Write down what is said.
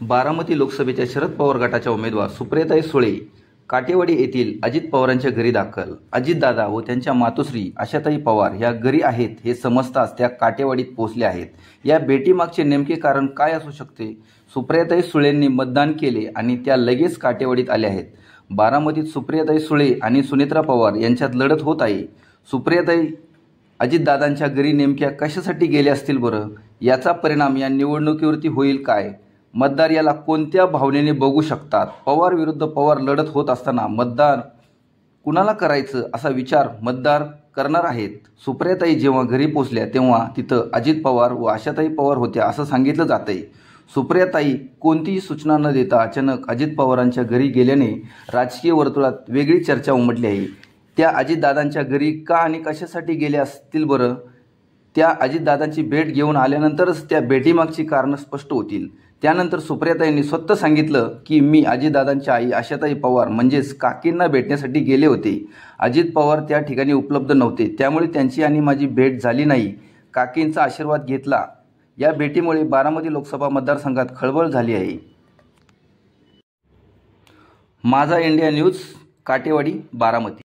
बारामती लोकसभेच्या शरद पवार गटाच्या उमेदवार सुप्रियाताई सुळे काटेवाडी येथील अजित पवारांच्या घरी दाखल। अजितदादा व त्यांच्या मातोश्री आशाताई पवार या घरी आहेत हे समजताच त्या काटेवाडीत पोहोचल्या आहेत। या भेटीमागचे नेमके कारण काय असू शकते? सुप्रियाताई सुळेंनी मतदान केले आणि त्या लगेच काटेवाडीत आल्या आहेत। बारामतीत सुप्रियाताई सुळे आणि सुनेत्रा पवार यांच्यात लढत होत आहे। सुप्रियाताई अजितदादांच्या घरी नेमक्या कशासाठी गेले असतील बरं? याचा परिणाम या निवडणुकीवरती होईल काय? मतदार याला कोणत्या भावनेने बघू शकतात? पवार विरुद्ध पवार लढत होत असताना मतदार कुणाला करायचं असा विचार मतदार करणार आहेत। सुप्रियाताई जेव्हा घरी पोहोचल्या तेव्हा तिथं अजित पवार व आशाताई पवार होत्या असं सांगितलं जातंय। सुप्रियाताई कोणतीही सूचना न देता अचानक अजित पवारांच्या घरी गेल्याने राजकीय वर्तुळात वेगळी चर्चा उमटली आहे। त्या अजितदादांच्या घरी का आणि कशासाठी गेल्या असतील बरं? त्या अजितदादांची भेट घेऊन आल्यानंतरच त्या भेटीमागची कारणं स्पष्ट होतील। त्यानंतर सुप्रियाताईंनी स्वतः सांगितलं की मी अजितदादांच्या आई आशाताई पवार म्हणजेच काकींना भेटण्यासाठी गेले होते। अजित पवार त्या ठिकाणी उपलब्ध नव्हते, त्यामुळे त्यांची आणि माझी भेट झाली नाही। काकींचा आशीर्वाद घेतला। या भेटीमुळे बारामती लोकसभा मतदारसंघात खळबळ झाली आहे। माझा इंडिया न्यूज, काटेवाडी, बारामती।